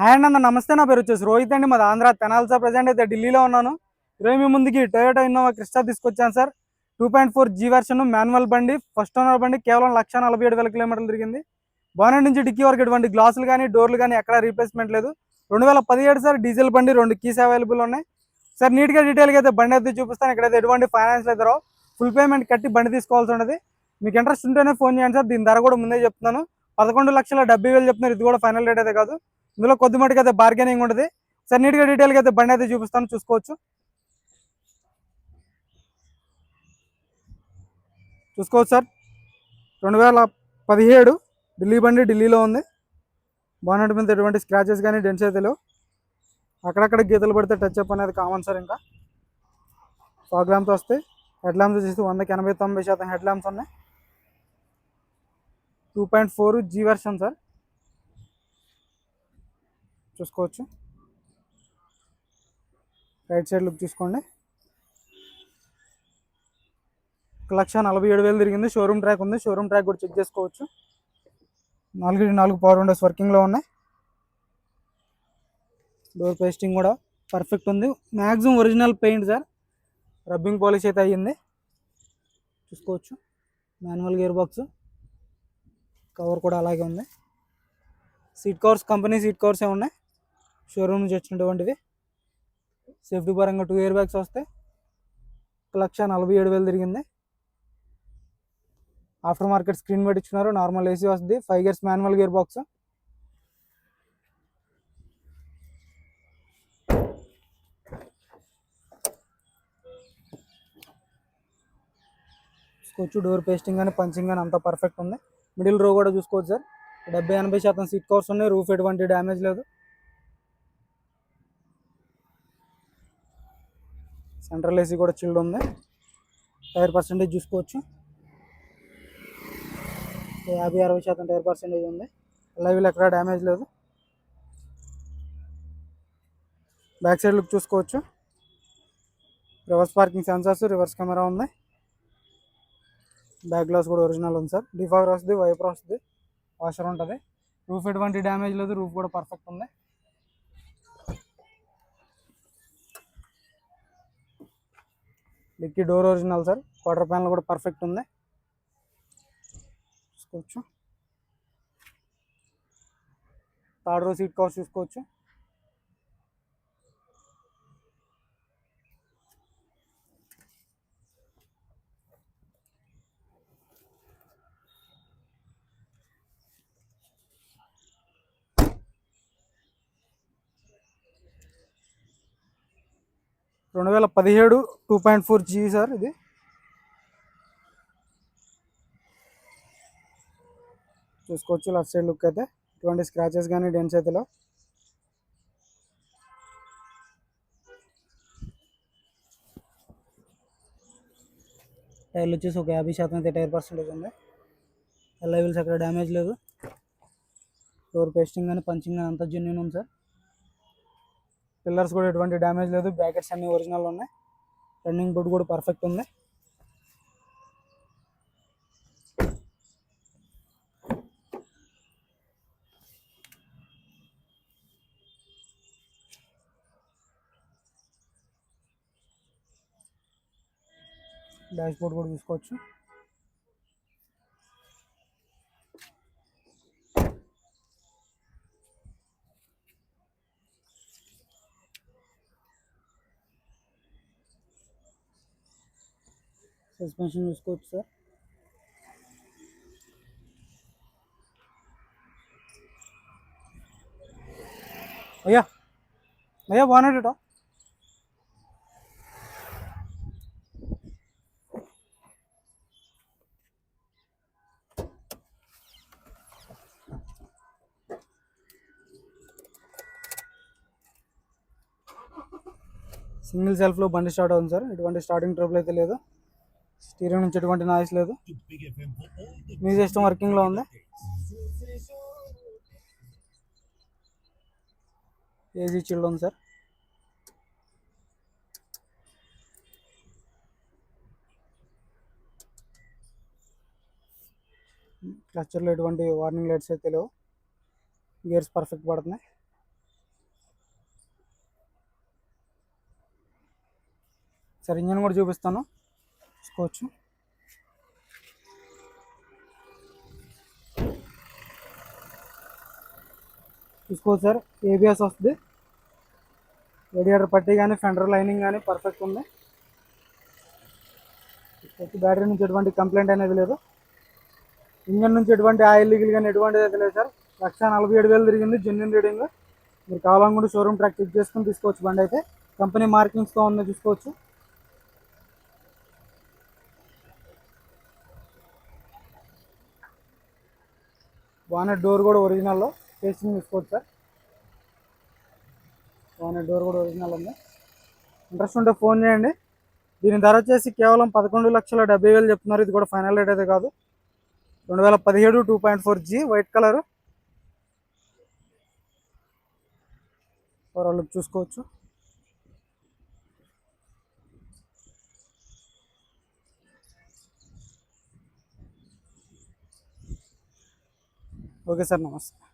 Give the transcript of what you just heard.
Hi అన్న, నమస్తే. నా పేరు వచ్చేసి రోహిత్ అండి. మాది ఆంధ్ర తెనాలి సార్. ప్రజెంట్ అయితే ఢిల్లీలో ఉన్నాను. ఈరోజు మీ ముందుకి టొయోటా ఇన్నోవా క్రిస్టా తీసుకొచ్చాను సార్. 2.4G వెర్షన్, మాన్యువల్ బండి, ఫస్ట్ ఓనర్ బండి. కేవలం 1,47,000 కిలోమీటర్లు తిరిగింది. బానెట్ నుంచి డిక్కీ వరకు ఎటువంటి గ్లాసులు కానీ డోర్లు కానీ ఎక్కడ రీప్లేస్మెంట్ లేదు. 2017 సార్, డీజిల్ బండి. 2 కీస్ అవైలబుల్ ఉన్నాయి సార్. నీట్గా డీటెయిల్గా అయితే బండి అయితే చూపిస్తాను. ఇక్కడైతే ఎటువంటి ఫైనాన్స్ అయితే రావు. ఫుల్ పేమెంట్ కట్టి బండి తీసుకోవాల్సి ఉంటుంది. మీకు ఇంట్రెస్ట్ ఉంటేనే ఫోన్ చేయండి సార్. దీని ధర కూడా ముందే చెప్తున్నాను, 11,70,000 చెప్తున్నారు. ఇది కూడా ఫైనల్ రేట్ అయితే కాదు. ఇందులో కొద్ది మటుకు అయితే బార్గెనింగ్ ఉంటుంది సార్. నీట్గా డీటెయిల్గా అయితే బండి అయితే చూపిస్తాను, చూసుకోవచ్చు. సార్, 2017 ఢిల్లీ బండి. ఢిల్లీలో ఉంది. బానెట్ మీద ఎటువంటి స్క్రాచెస్ కానీ డెంట్స్ అయితే లేవు. అక్కడక్కడ గీతలు పడితే టచ్ అప్ అనేది కామన్ సార్. ఇంకా ఫాగ్ ల్యాంప్స్ వస్తాయి. హెడ్ ల్యాంప్స్ వచ్చేసి 100కి 89% హెడ్ ల్యాంప్స్ ఉన్నాయి. 2.4G వెర్షన్ సార్, చూసుకోవచ్చు. రైట్ సైడ్ లుక్ చూసుకోండి. 1,47,000 తిరిగింది. షోరూమ్ ట్రాక్ ఉంది. షోరూమ్ ట్రాక్ కూడా చెక్ చేసుకోవచ్చు. 4 పవర్ విండోస్ వర్కింగ్లో ఉన్నాయి. డోర్ పేస్టింగ్ కూడా పర్ఫెక్ట్ ఉంది. Maximum original paint sir. Rubbing polish అయితే అయ్యింది, చూసుకోవచ్చు. మాన్యువల్ గేర్ బాక్స్, కవర్ కూడా అలాగే ఉంది. సీట్ కవర్స్ కంపెనీ సీట్ కవర్సే ఉన్నాయి, షోరూమ్ నుంచి వచ్చినటువంటివి. సేఫ్టీ పరంగా 2 ఎయిర్ బ్యాగ్స్ వస్తాయి. 1,47,000 తిరిగింది. ఆఫ్టర్ మార్కెట్ స్క్రీన్ పెట్టించుకున్నారు. నార్మల్ ఏసీ వస్తుంది. 5 గేర్స్ మాన్యువల్ గేర్ బాక్స్. చూసుకోవచ్చు. డోర్ పేస్టింగ్ కానీ పంచింగ్ కానీ అంతా పర్ఫెక్ట్ ఉంది. మిడిల్ రో కూడా చూసుకోవచ్చు సార్. 70-80% సీట్ కవర్స్ ఉన్నాయి. రూఫ్ ఎటువంటి డ్యామేజ్ లేదు. సెంట్రల్ ఏసీ కూడా చిల్డ్ ఉంది. టైర్ పర్సెంటేజ్ చూసుకోవచ్చు. 50-60% టైర్ పర్సెంటేజ్ ఉంది. లైవ్లో ఎక్కడ డ్యామేజ్ లేదు. బ్యాక్ సైడ్ లుక్ చూసుకోవచ్చు. Reverse parking sensors, reverse camera ఉంది. బ్యాక్ గ్లాస్ కూడా ఒరిజినల్ ఉంది సార్. డిఫాగర్ వస్తుంది, వైపర్ వస్తుంది, వాషర్ ఉంటుంది. రూఫ్ ఎటువంటి డ్యామేజ్ లేదు. రూఫ్ కూడా పర్ఫెక్ట్ ఉంది. Dicky door original sir. Quarter panel కూడా పర్ఫెక్ట్ ఉంది, చూసుకోవచ్చు. థర్డ్ రో సీట్ కవర్స్ చూసుకోవచ్చు. రెండు 2.4G సార్. ఇది చూసుకోవచ్చు. లెఫ్ట్ సైడ్ లుక్ అయితే ఎటువంటి స్క్రాచెస్ కానీ డెంట్స్ అయితే లేవు. టైర్లు వచ్చేసి ఒక 50% అయితే టైర్ పర్సెంటేజ్ ఉంది. లైవ్స్ అక్కడ డ్యామేజ్ లేదు. డోర్ పేస్టింగ్ కానీ పంచింగ్ కానీ అంతా జెన్యూన్ ఉంది సార్. పిల్లర్స్ కూడా ఎటువంటి డ్యామేజ్ లేదు. బ్రాకెట్స్ అన్ని ఒరిజినల్ ఉన్నాయి. రన్నింగ్ బోర్డ్ కూడా పర్ఫెక్ట్ ఉంది. డాష్ బోర్డ్ కూడా చూసుకోవచ్చు. సస్పెన్షన్ చూసుకోవచ్చు సార్. అయ్యా అయ్యా బాగున్నాడట. సింగిల్ సెల్ఫ్లో బండి స్టార్ట్ అవుతుంది సార్. ఎటువంటి స్టార్టింగ్ ట్రబుల్ అయితే లేదు. స్టీరింగ్ నుంచి ఎటువంటి నాయిస్ లేదు. మ్యూజిక్ సిస్టమ్ వర్కింగ్లో ఉంది. ఏసీ చిల్డ్ ఉంది సార్. క్లచర్లో ఎటువంటి వార్నింగ్ లైట్స్ అయితే లేవు. గేర్స్ పర్ఫెక్ట్ పడుతున్నాయి. సార్ ఇంజన్ కూడా చూపిస్తాను, చూసుకోవచ్చు. చూసుకోవచ్చు సార్, ఏబిఎస్ వస్తుంది. రేడియేటర్ పట్టి కానీ ఫెండర్ లైనింగ్ కానీ పర్ఫెక్ట్ ఉంది. బ్యాటరీ నుంచి ఎటువంటి కంప్లైంట్ అనేది లేదు. ఇంజన్ నుంచి ఎటువంటి ఆయిల్ లీకులు కానీ ఎటువంటిది అయితే లేదు సార్. 1,47,000 తిరిగింది, జెన్యున్ రీడింగ్. మీరు కావాలనుకుంటే షోరూమ్ ట్రాక్ చెక్ చేసుకుని తీసుకోవచ్చు. బండి అయితే కంపెనీ మార్కింగ్స్తో ఉంది, చూసుకోవచ్చు. బానెట్ డోర్ కూడా ఒరిజినల్లో ఫేసింగ్ చూసుకోవచ్చు సార్. బానెట్ డోర్ కూడా ఒరిజినల్ ఉంది. ఇంట్రెస్ట్ ఉంటే ఫోన్ చేయండి. దీని ధర వచ్చేసి కేవలం 11,70,000 చెప్తున్నారు. ఇది కూడా ఫైనల్ రేట్ అయితే కాదు. 2017 2.4G white colour. Overall look చూసుకోవచ్చు. ఓకే సార్, నమస్తే.